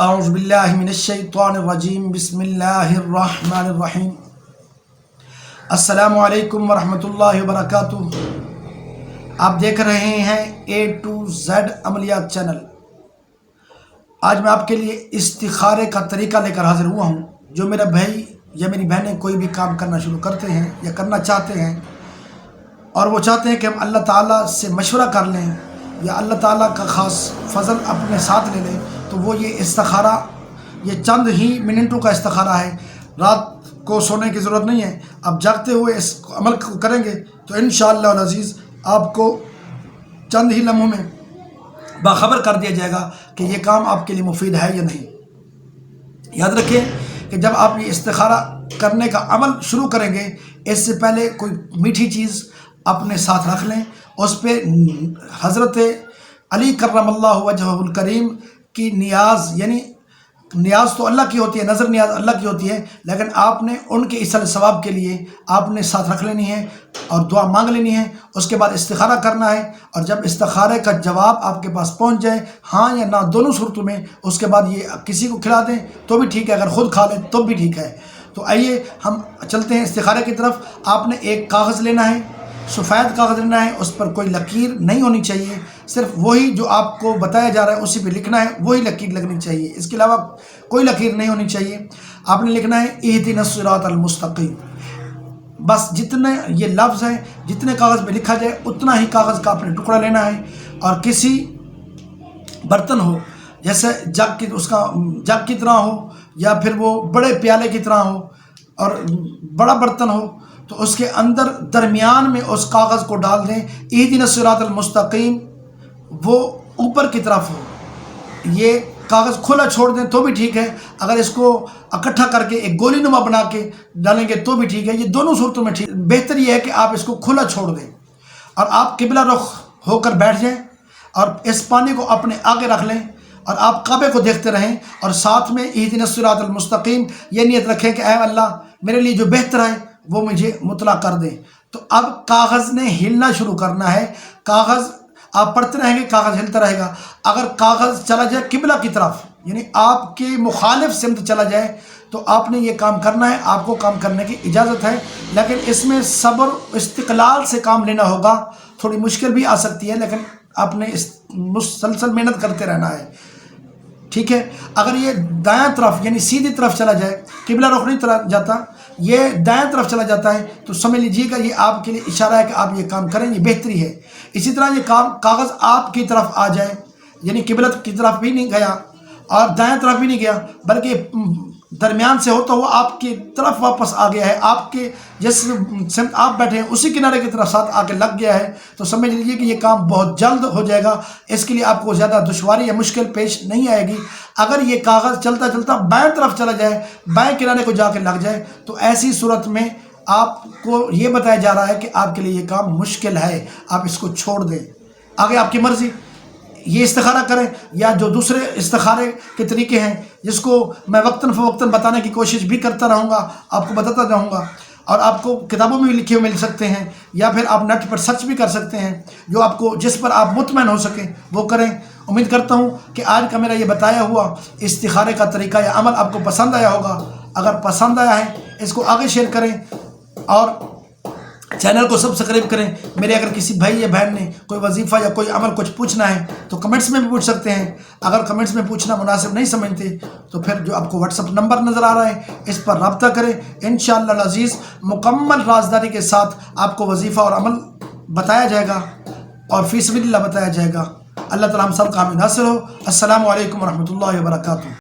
اعوذ باللہ من الشیطان الرجیم بسم اللہ الرحمن الرحیم السلام علیکم ورحمۃ اللہ وبرکاتہ۔ آپ دیکھ رہے ہیں A to Z عملیات چینل۔ آج میں آپ کے لیے استخارے کا طریقہ لے کر حاضر ہوا ہوں۔ جو میرا بھائی یا میری بہنیں کوئی بھی کام کرنا شروع کرتے ہیں یا کرنا چاہتے ہیں اور وہ چاہتے ہیں کہ ہم اللہ تعالیٰ سے مشورہ کر لیں یا اللہ تعالیٰ کا خاص فضل اپنے ساتھ لے لیں، تو وہ یہ استخارہ، یہ چند ہی منٹوں کا استخارہ ہے۔ رات کو سونے کی ضرورت نہیں ہے، آپ جاگتے ہوئے اس عمل کو کریں گے تو انشاءاللہ العزیز آپ کو چند ہی لمحوں میں باخبر کر دیا جائے گا کہ یہ کام آپ کے لیے مفید ہے یا نہیں۔ یاد رکھیں کہ جب آپ یہ استخارہ کرنے کا عمل شروع کریں گے، اس سے پہلے کوئی میٹھی چیز اپنے ساتھ رکھ لیں، اس پہ حضرت علی کرم اللہ وجہہ الکریم کی نیاز، یعنی نیاز تو اللہ کی ہوتی ہے، نظر نیاز اللہ کی ہوتی ہے، لیکن آپ نے ان کے ایصال ثواب کے لیے آپ نے ساتھ رکھ لینی ہے اور دعا مانگ لینی ہے۔ اس کے بعد استخارہ کرنا ہے، اور جب استخارے کا جواب آپ کے پاس پہنچ جائے، ہاں یا نہ دونوں صورتوں میں، اس کے بعد یہ کسی کو کھلا دیں تو بھی ٹھیک ہے، اگر خود کھا لیں تو بھی ٹھیک ہے۔ تو آئیے ہم چلتے ہیں استخارے کی طرف۔ آپ نے ایک کاغذ لینا ہے، سفید کاغذ لینا ہے، اس پر کوئی لکیر نہیں ہونی چاہیے، صرف وہی جو آپ کو بتایا جا رہا ہے اسی پہ لکھنا ہے، وہی لکیر لگنی چاہیے، اس کے علاوہ کوئی لکیر نہیں ہونی چاہیے۔ آپ نے لکھنا ہے اہدنا الصراط المستقیم۔ بس جتنے یہ لفظ ہیں، جتنے کاغذ پہ لکھا جائے اتنا ہی کاغذ کا اپنے ٹکڑا لینا ہے، اور کسی برتن ہو، جیسے جگ کی طرح ہو یا پھر وہ بڑے پیالے کی طرح ہو اور بڑا برتن ہو، تو اس کے اندر درمیان میں اس کاغذ کو ڈال دیں۔ اہدنا الصراط المستقیم وہ اوپر کی طرف ہو، یہ کاغذ کھلا چھوڑ دیں تو بھی ٹھیک ہے، اگر اس کو اکٹھا کر کے ایک گولی نما بنا کے ڈالیں گے تو بھی ٹھیک ہے، یہ دونوں صورتوں میں ٹھیک۔ بہتر یہ ہے کہ آپ اس کو کھلا چھوڑ دیں اور آپ قبلہ رخ ہو کر بیٹھ جائیں اور اس پانی کو اپنے آگے رکھ لیں اور آپ کعبے کو دیکھتے رہیں، اور ساتھ میں اہدنا الصراط المستقیم یہ نیت رکھیں کہ اے اللہ میرے لیے جو بہتر ہے وہ مجھے مطلع کر دیں۔ تو اب کاغذ نے ہلنا شروع کرنا ہے، کاغذ آپ پڑھتے رہیں گے، کاغذ ہلتا رہے گا۔ اگر کاغذ چلا جائے قبلہ کی طرف، یعنی آپ کے مخالف سمت چلا جائے، تو آپ نے یہ کام کرنا ہے، آپ کو کام کرنے کی اجازت ہے، لیکن اس میں صبر استقلال سے کام لینا ہوگا۔ تھوڑی مشکل بھی آ سکتی ہے، لیکن آپ نے مسلسل محنت کرتے رہنا ہے، ٹھیک ہے۔ اگر یہ دائیں طرف یعنی سیدھی طرف چلا جائے، قبلہ رخ نہیں جاتا، یہ دائیں طرف چلا جاتا ہے، تو سمجھ لیجیے گا یہ آپ کے لیے اشارہ ہے کہ آپ یہ کام کریں، یہ بہتری ہے۔ اسی طرح یہ کاغذ آپ کی طرف آ جائے، یعنی قبلہ کی طرف بھی نہیں گیا اور دائیں طرف بھی نہیں گیا، بلکہ درمیان سے ہوتا ہوا آپ کی طرف واپس آ گیا ہے، آپ کے جس سمت آپ بیٹھے ہیں اسی کنارے کی طرف ساتھ آ کے لگ گیا ہے، تو سمجھ لیجیے کہ یہ کام بہت جلد ہو جائے گا۔ اس کے لیے آپ کو زیادہ دشواری یا مشکل پیش نہیں آئے گی۔ اگر یہ کاغذ چلتا چلتا بائیں طرف چلا جائے، بائیں کنارے کو جا کے لگ جائے، تو ایسی صورت میں آپ کو یہ بتایا جا رہا ہے کہ آپ کے لیے یہ کام مشکل ہے، آپ اس کو چھوڑ دیں، آگے آپ کی مرضی۔ یہ استخارہ کریں یا جو دوسرے استخارے کے طریقے ہیں، جس کو میں وقتاً فوقتاً بتانے کی کوشش بھی کرتا رہوں گا، آپ کو بتاتا رہوں گا، اور آپ کو کتابوں میں بھی لکھے ہوئے مل سکتے ہیں، یا پھر آپ نیٹ پر سرچ بھی کر سکتے ہیں، جو آپ کو جس پر آپ مطمئن ہو سکیں وہ کریں۔ امید کرتا ہوں کہ آج کا میرا یہ بتایا ہوا استخارے کا طریقہ یا عمل آپ کو پسند آیا ہوگا۔ اگر پسند آیا ہے اس کو آگے شیئر کریں اور چینل کو سبسکرائب کریں۔ میرے اگر کسی بھائی یا بہن نے کوئی وظیفہ یا کوئی عمل کچھ پوچھنا ہے تو کمنٹس میں بھی پوچھ سکتے ہیں۔ اگر کمنٹس میں پوچھنا مناسب نہیں سمجھتے تو پھر جو آپ کو واٹس ایپ نمبر نظر آ رہا ہے اس پر رابطہ کریں، انشاءاللہ العزیز مکمل رازداری کے ساتھ آپ کو وظیفہ اور عمل بتایا جائے گا اور فی سبیل اللہ بتایا جائے گا۔ اللہ تعالی ہم سب کا حامی ناصر ہو۔ السلام علیکم ورحمۃ اللہ وبرکاتہ۔